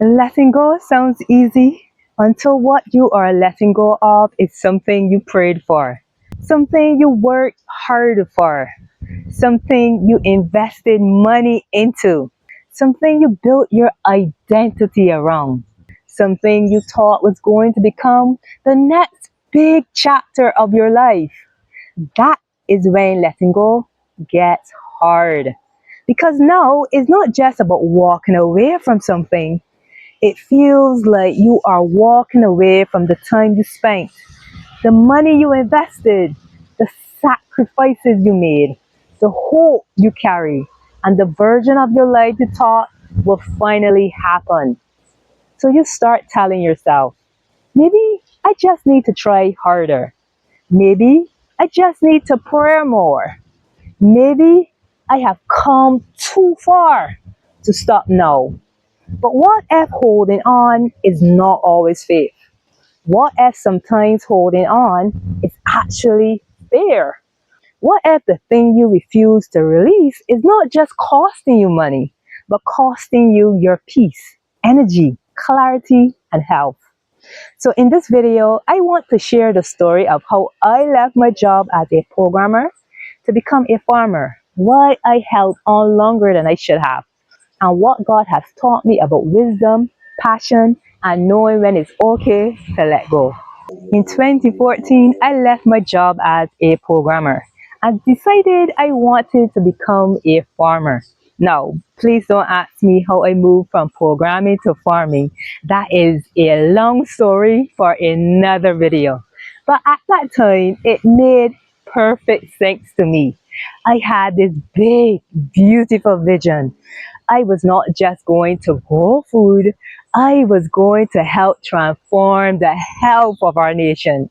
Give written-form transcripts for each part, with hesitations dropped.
Letting go sounds easy until what you are letting go of is something you prayed for, something you worked hard for, something you invested money into, something you built your identity around, something you thought was going to become the next big chapter of your life. That is when letting go gets hard. Because now it's not just about walking away from something, it feels like you are walking away from the time you spent, the money you invested, the sacrifices you made, the hope you carry, and the version of your life you thought will finally happen. So you start telling yourself, maybe I just need to try harder. Maybe I just need to pray more. Maybe I have come too far to stop now. But what if holding on is not always faith? What if sometimes holding on is actually fear? What if the thing you refuse to release is not just costing you money, but costing you your peace, energy, clarity, and health? So in this video, I want to share the story of how I left my job as a programmer to become a farmer, why I held on longer than I should have, and what God has taught me about wisdom, passion, and knowing when it's okay to let go. In 2014, I left my job as a programmer and decided I wanted to become a farmer. Now, please don't ask me how I moved from programming to farming. That is a long story for another video. But at that time, it made perfect sense to me. I had this big, beautiful vision. I was not just going to grow food, I was going to help transform the health of our nation.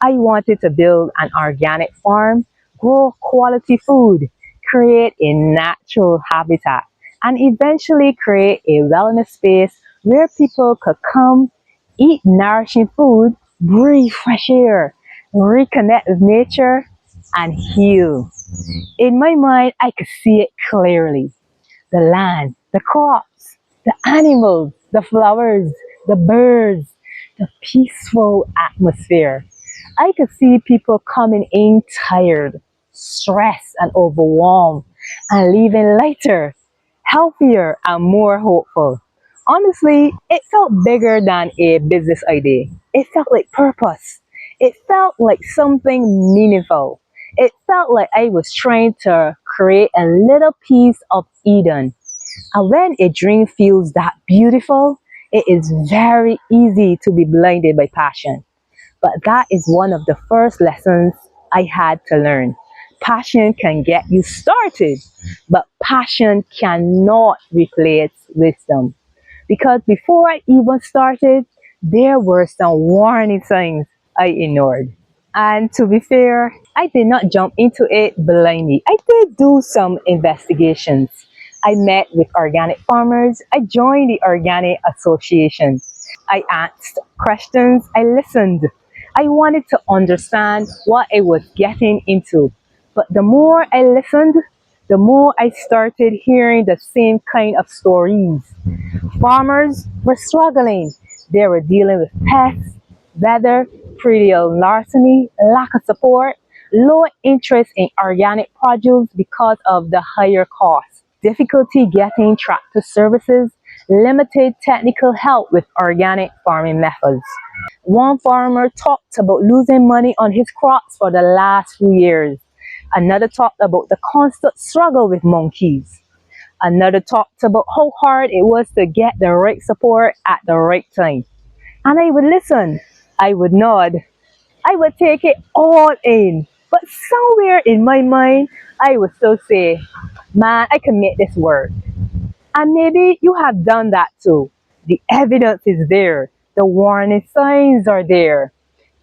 I wanted to build an organic farm, grow quality food, create a natural habitat, and eventually create a wellness space where people could come, eat nourishing food, breathe fresh air, reconnect with nature, and heal. In my mind, I could see it clearly: the land, the crops, the animals, the flowers, the birds, the peaceful atmosphere. I could see people coming in tired, stressed, and overwhelmed, and leaving lighter, healthier, and more hopeful. Honestly, it felt bigger than a business idea. It felt like purpose. It felt like something meaningful. It felt like I was trying to create a little piece of Eden. And when a dream feels that beautiful, it is very easy to be blinded by passion. But that is one of the first lessons I had to learn. Passion can get you started, but passion cannot replace wisdom. Because before I even started, there were some warning signs I ignored. And to be fair, I did not jump into it blindly. I did do some investigations. I met with organic farmers. I joined the Organic Association. I asked questions. I listened. I wanted to understand what I was getting into. But the more I listened, the more I started hearing the same kind of stories. Farmers were struggling. They were dealing with pests, weather, perennial larceny, lack of support, low interest in organic produce because of the higher cost, difficulty getting tractor services, limited technical help with organic farming methods. One farmer talked about losing money on his crops for the last few years. Another talked about the constant struggle with monkeys. Another talked about how hard it was to get the right support at the right time. And I would listen, I would nod, I would take it all in. But somewhere in my mind, I would still say, man, I can make this work. And maybe you have done that too. The evidence is there, the warning signs are there.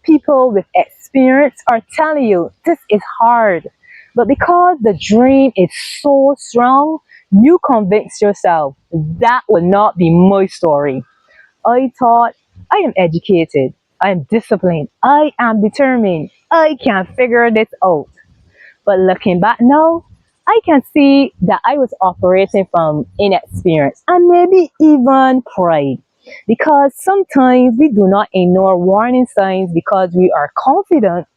People with experience are telling you this is hard. But because the dream is so strong, you convince yourself that will not be my story. I thought, I am educated, I am disciplined, I am determined, I can figure this out. But looking back now, I can see that I was operating from inexperience and maybe even pride. Because sometimes we do not ignore warning signs because we are confident.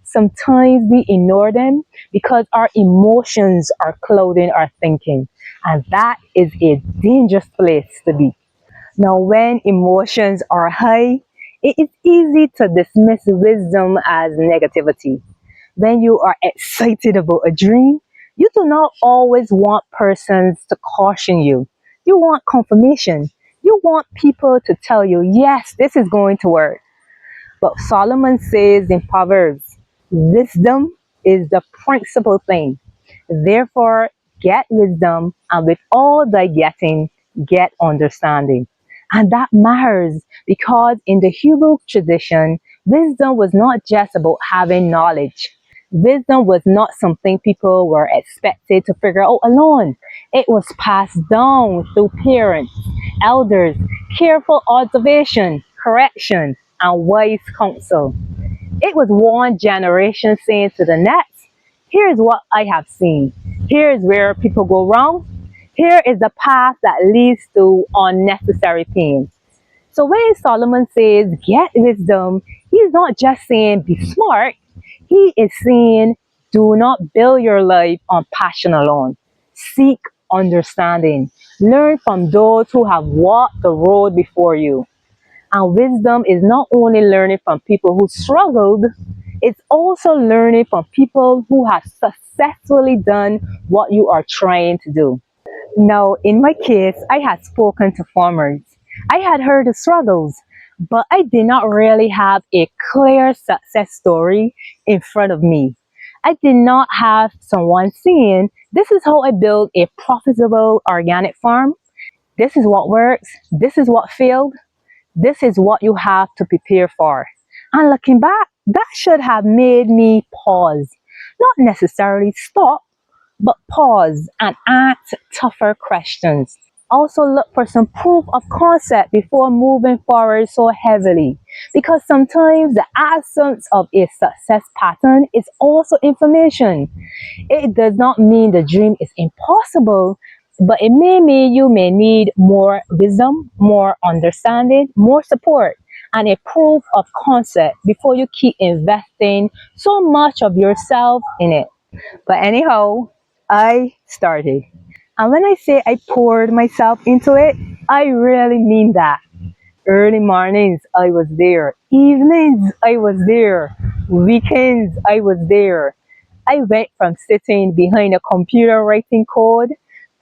Sometimes we ignore them because our emotions are clouding our thinking. And that is a dangerous place to be. Now, when emotions are high, it is easy to dismiss wisdom as negativity. When you are excited about a dream, you do not always want persons to caution you. You want confirmation. You want people to tell you, yes, this is going to work. But Solomon says in Proverbs, wisdom is the principal thing. Therefore, get wisdom, and with all thy getting, get understanding. And that matters because in the Hebrew tradition, wisdom was not just about having knowledge. Wisdom was not something people were expected to figure out alone. It was passed down through parents, elders, careful observation, correction, and wise counsel. It was one generation saying to the next, here's what I have seen. Here's where people go wrong. Here is the path that leads to unnecessary pain. So when Solomon says get wisdom, he's not just saying be smart. He is saying do not build your life on passion alone. Seek understanding. Learn from those who have walked the road before you. And wisdom is not only learning from people who struggled, it's also learning from people who have successfully done what you are trying to do. Now, in my case, I had spoken to farmers. I had heard the struggles, but I did not really have a clear success story in front of me. I did not have someone saying, this is how I build a profitable organic farm. This is what works. This is what failed. This is what you have to prepare for. And looking back, that should have made me pause. Not necessarily stop, but pause and ask tougher questions. Also look for some proof of concept before moving forward so heavily. Because sometimes the absence of a success pattern is also information. It does not mean the dream is impossible, but it may mean you may need more wisdom, more understanding, more support, and a proof of concept before you keep investing so much of yourself in it. But anyhow, I started. And when I say I poured myself into it, I really mean that. Early mornings, I was there. Evenings, I was there. Weekends, I was there. I went from sitting behind a computer writing code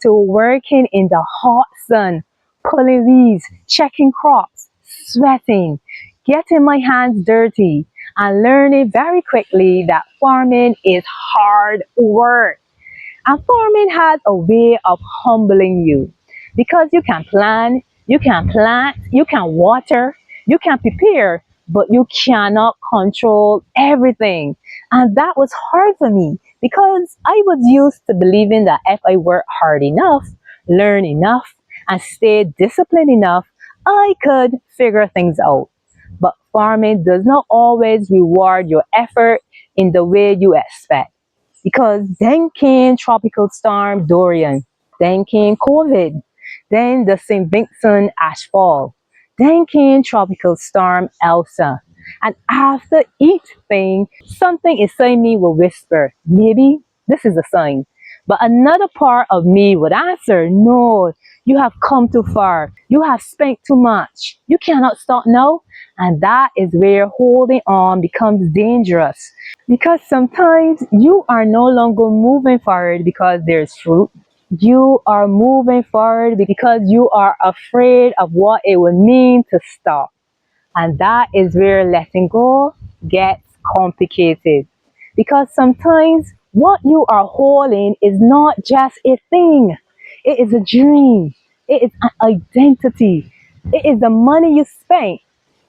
to working in the hot sun, pulling weeds, checking crops, sweating, getting my hands dirty, and learning very quickly that farming is hard work. And farming has a way of humbling you because you can plan, you can plant, you can water, you can prepare, but you cannot control everything. And that was hard for me because I was used to believing that if I work hard enough, learn enough, and stay disciplined enough, I could figure things out. But farming does not always reward your effort in the way you expect. Because then came Tropical Storm Dorian, then came COVID, then the St. Vincent ashfall, then came Tropical Storm Elsa. And after each thing, something inside me will whisper, maybe this is a sign. But another part of me would answer, no, you have come too far. You have spent too much. You cannot stop now. And that is where holding on becomes dangerous. Because sometimes you are no longer moving forward because there's fruit. You are moving forward because you are afraid of what it would mean to stop. And that is where letting go gets complicated. Because sometimes what you are holding is not just a thing, it is a dream, it is an identity, it is the money you spent,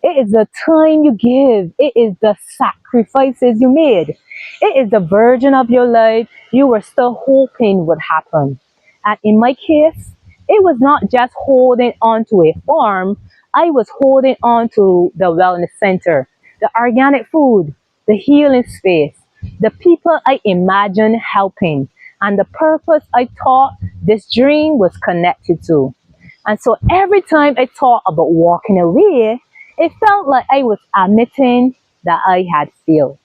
it is the time you give, it is the sacrifices you made, it is the version of your life you were still hoping would happen. And in my case, it was not just holding on to a farm, I was holding on to the wellness center, the organic food, the healing space, the people I imagined helping. and the purpose I thought this dream was connected to. And so every time I thought about walking away, it felt like I was admitting that I had failed.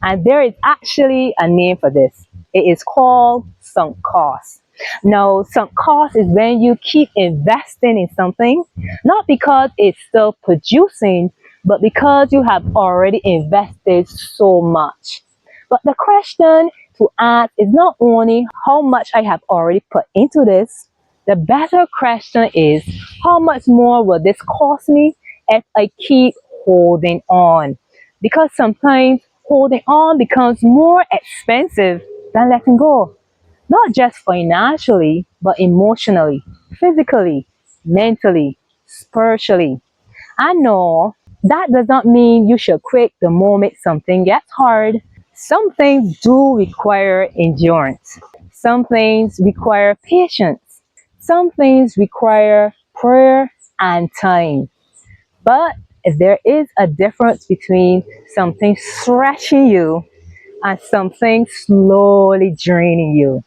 And there is actually a name for this. It is called sunk cost. Now, sunk cost is when you keep investing in something, not because it's still producing, but because you have already invested so much. But the question to ask is not only how much I have already put into this, the better question is how much more will this cost me if I keep holding on? Because sometimes holding on becomes more expensive than letting go. Not just financially, but emotionally, physically, mentally, spiritually. I know that does not mean you should quit the moment something gets hard. Some things do require endurance. Some things require patience. Some things require prayer and time. But there is a difference between something stretching you and something slowly draining you.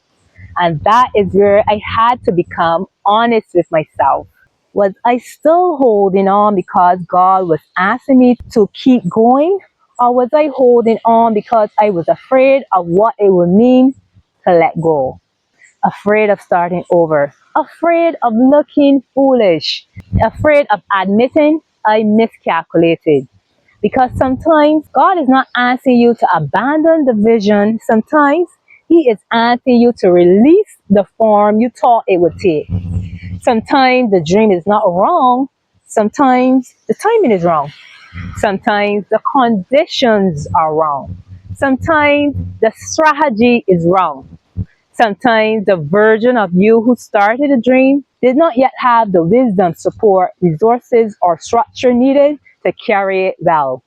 And that is where I had to become honest with myself. Was I still holding on because God was asking me to keep going? Or was I holding on because I was afraid of what it would mean to let go? Afraid of starting over, afraid of looking foolish, afraid of admitting I miscalculated. Because sometimes God is not asking you to abandon the vision, sometimes He is asking you to release the form you thought it would take. Sometimes the dream is not wrong, sometimes the timing is wrong, sometimes the conditions are wrong, sometimes the strategy is wrong. Sometimes the version of you who started a dream did not yet have the wisdom, support, resources, or structure needed to carry it well.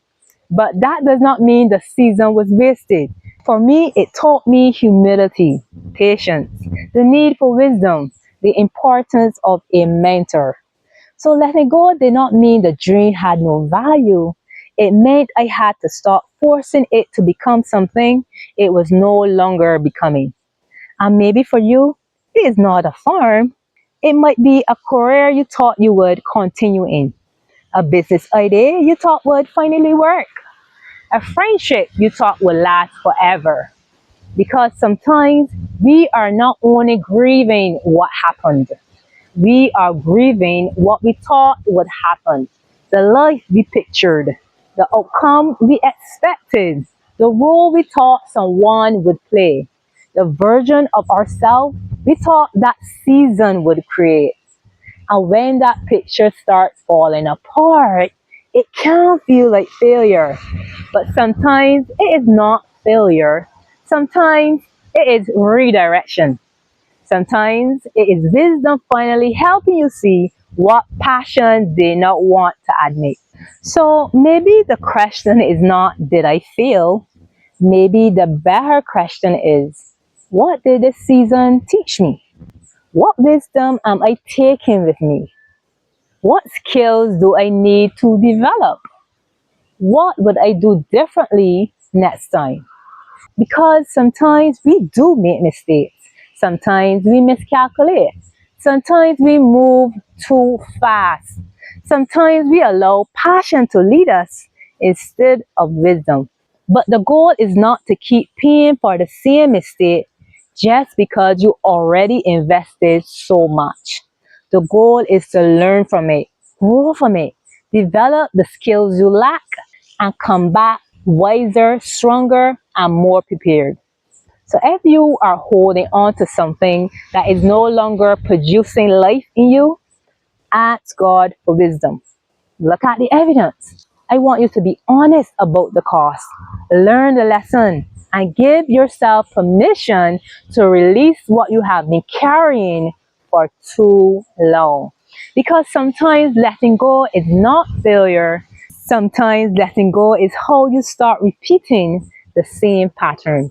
But that does not mean the season was wasted. For me, it taught me humility, patience, the need for wisdom, the importance of a mentor. So letting go did not mean the dream had no value. It meant I had to stop forcing it to become something it was no longer becoming. And maybe for you, it is not a farm. It might be a career you thought you would continue in, a business idea you thought would finally work, a friendship you thought would last forever. Because sometimes we are not only grieving what happened, we are grieving what we thought would happen, the life we pictured, the outcome we expected, the role we thought someone would play, the version of ourselves we thought that season would create. And when that picture starts falling apart, it can feel like failure. But sometimes it is not failure. Sometimes it is redirection. Sometimes it is wisdom finally helping you see what passion they not want to admit. So maybe the question is not, did I fail? Maybe the better question is, what did this season teach me? What wisdom am I taking with me? What skills do I need to develop? What would I do differently next time? Because sometimes we do make mistakes. Sometimes we miscalculate. Sometimes we move too fast. Sometimes we allow passion to lead us instead of wisdom. But the goal is not to keep paying for the same mistake just because you already invested so much. The goal is to learn from it, grow from it, develop the skills you lack, and come back wiser, stronger, and more prepared. So if you are holding on to something that is no longer producing life in you, ask God for wisdom. Look at the evidence. I want you to be honest about the cost. Learn the lesson and give yourself permission to release what you have been carrying for too long. Because sometimes letting go is not failure. Sometimes letting go is how you start repeating the same pattern.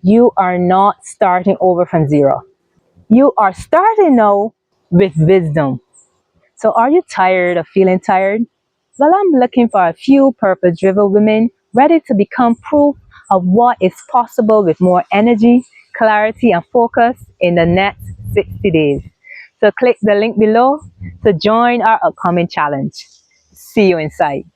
You are not starting over from zero. You are starting now with wisdom. So are you tired of feeling tired? Well, I'm looking for a few purpose-driven women ready to become proof of what is possible with more energy, clarity and focus in the next 60 days. So click the link below to join our upcoming challenge. See you inside.